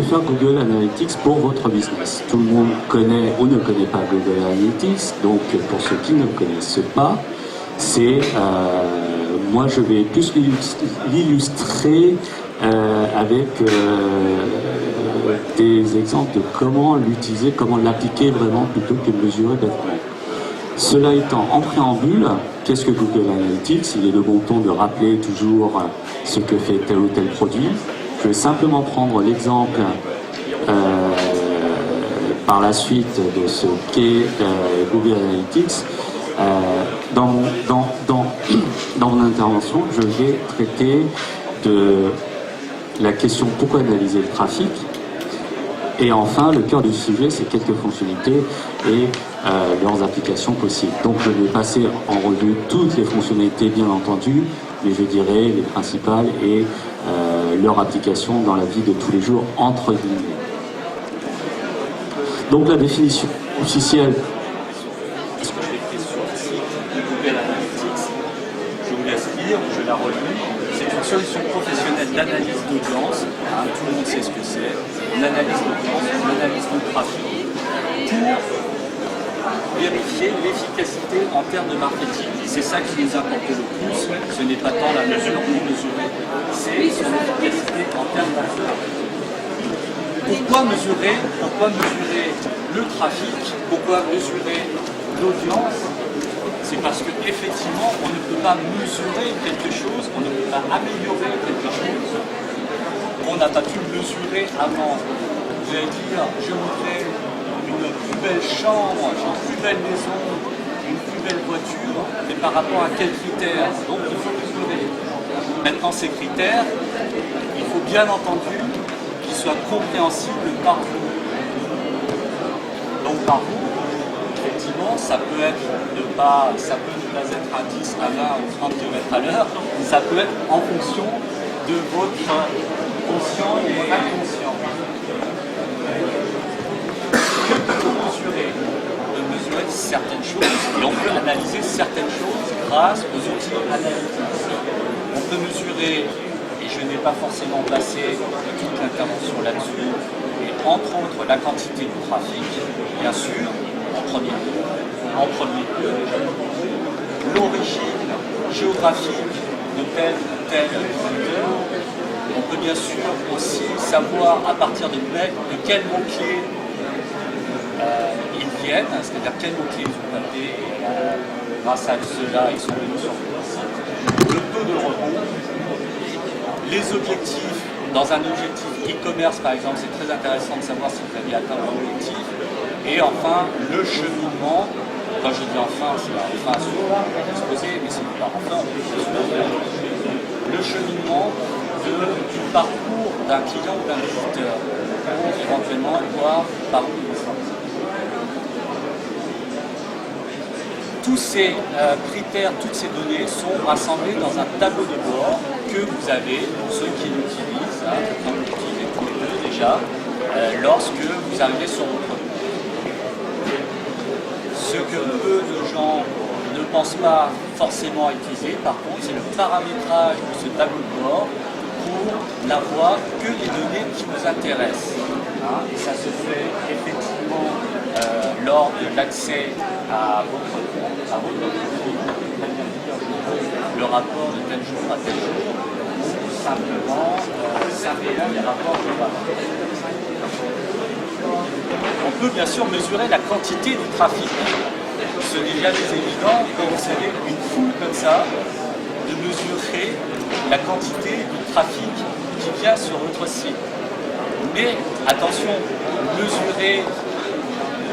peut faire Google Analytics pour votre business. Tout le monde connaît ou ne connaît pas Google Analytics, donc pour ceux qui ne connaissent pas, c'est, moi je vais plus l'illustrer avec des exemples de comment l'utiliser, comment l'appliquer vraiment plutôt que de mesurer bêtement. Cela étant, en préambule, qu'est-ce que Google Analytics? Il est de bon ton de rappeler toujours ce que fait tel ou tel produit. Je vais simplement prendre l'exemple par la suite de ce qu'est Google Analytics. Dans mon intervention, je vais traiter de la question pourquoi analyser le trafic. Et enfin, le cœur du sujet, c'est quelques fonctionnalités et leurs applications possibles. Donc je vais passer en revue toutes les fonctionnalités, bien entendu, mais je dirais les principales et leur application dans la vie de tous les jours, entre guillemets. Donc la définition officielle. Est-ce que les questions ici de Google Analytics, je vous laisse lire, je la relis. C'est une solution professionnelle d'analyse d'audience. Hein, tout le monde sait ce que c'est. Une analyse d'audience, une analyse de trafic pour vérifier l'efficacité en termes de marketing. C'est ça qui nous importe le plus. Ce n'est pas tant la mesure ni mesurer, c'est son efficacité en termes marketing. Pourquoi mesurer le trafic? Pourquoi mesurer l'audience? C'est parce qu'effectivement, on ne peut pas mesurer quelque chose, on ne peut pas améliorer quelque chose qu'on n'a pas pu mesurer avant. Vous allez dire, je voudrais une plus belle chambre, une plus belle maison, une plus belle voiture, mais par rapport à quels critères? Donc il faut mesurer. Maintenant, ces critères, il faut bien entendu qu'ils soient compréhensibles par vous. Donc par vous, effectivement, ça peut ne pas être à 10, à 20 ou 30 km à l'heure, ça peut être en fonction de votre conscient et inconscient. Que peut-on mesurer? On peut mesurer certaines choses et on peut analyser certaines choses grâce aux outils analytiques. On peut mesurer, et je n'ai pas forcément passé toute l'intervention là-dessus, mais entre autres la quantité du trafic, bien sûr, en premier lieu, l'origine géographique de tel ou tel visiteur. On peut bien sûr aussi savoir à partir de quels mots-clés ils viennent, c'est-à-dire quels mots-clés ils ont tapé, grâce à cela ils sont venus sur le site. Le taux de rebond, les objectifs. Dans un objectif e-commerce par exemple, c'est très intéressant de savoir si vous avez atteint l'objectif. Et enfin, le cheminement. Quand je dis enfin, c'est la fin souvent exposé, mais c'est pas enfin, le cheminement du parcours d'un client ou d'un visiteur pour éventuellement voir par où il sort. Tous ces critères, toutes ces données sont rassemblées dans un tableau de bord que vous avez, pour ceux qui l'utilisent, comme vous l'utilisez tous les deux déjà, lorsque vous arrivez sur votre produit. Ce que peu de gens ne pensent pas forcément utiliser, par contre, c'est le paramétrage de ce tableau de bord pour n'avoir que les données qui vous intéressent. Et ça se fait effectivement lors de l'accès à votre compte, à votre produit, le rapport de tel jour à tel jour, ou simplement les rapports globaux. On peut bien sûr mesurer la quantité du trafic. Ce n'est jamais évident, quand vous avez une foule comme ça, de mesurer la quantité du trafic qui vient sur votre site. Mais attention, mesurer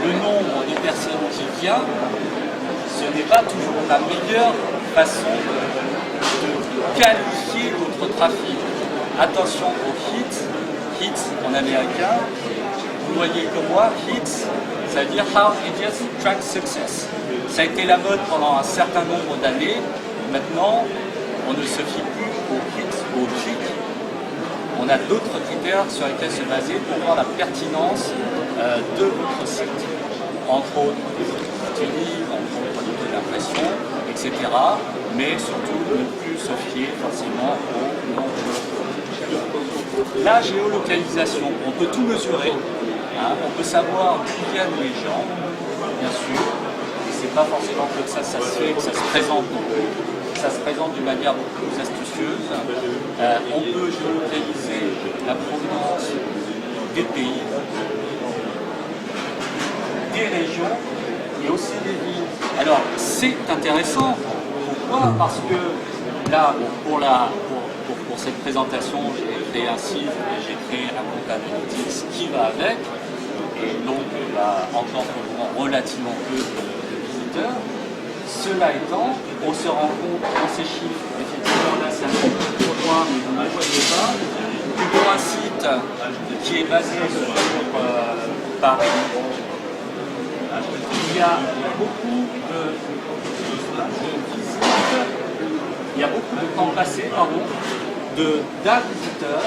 le nombre de personnes qui viennent, ce n'est pas toujours la meilleure façon de qualifier votre trafic. Attention aux hits en américain. Vous voyez comme moi, hits, ça veut dire how idiots track success. Ça a été la mode pendant un certain nombre d'années. Maintenant, on ne se fie plus aux hits, aux clics. On a d'autres critères sur lesquels se baser pour voir la pertinence de votre site. Entre autres, du livre, entre autres, de l'impression, etc. Mais surtout, ne plus se fier forcément au nombre de La géolocalisation, on peut tout mesurer, hein, on peut savoir d'où viennent les gens, bien sûr, et c'est pas forcément que ça se fait, que ça se présente non plus. Ça se présente d'une manière beaucoup plus astucieuse. On peut géolocaliser la provenance des pays, des régions et aussi des villes. Alors c'est intéressant. Pourquoi? Parce que là, pour cette présentation, j'ai créé un site et j'ai créé un compte analytics qui va avec. Et donc, il y a encore pour le moment relativement peu de visiteurs. Cela étant, on se rend compte dans ces chiffres, effectivement là c'est un petit peu loin, mais vous ne le voyez pas, que pour un site qui est basé sur Paris, il y a beaucoup de visites, il y a beaucoup de temps passé, d'un visiteur,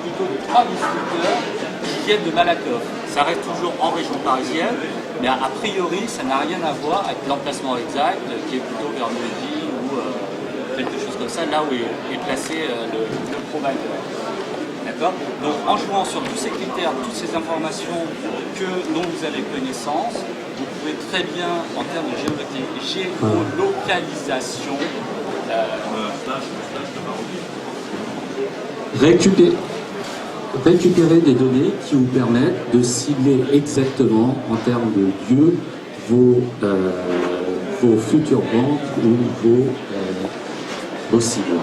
plutôt de 3 visiteurs qui viennent de Malakoff. Ça reste toujours en région parisienne, mais a priori, ça n'a rien à voir avec l'emplacement exact, qui est plutôt vers Neuilly ou quelque chose comme ça, là où est placé le provider. D'accord? Donc, en jouant sur tous ces critères, toutes ces informations dont vous avez connaissance, vous pouvez très bien, en termes de géolocalisation, récupérer des données qui vous permettent de cibler exactement en termes de lieux vos futures ventes ou vos cibles.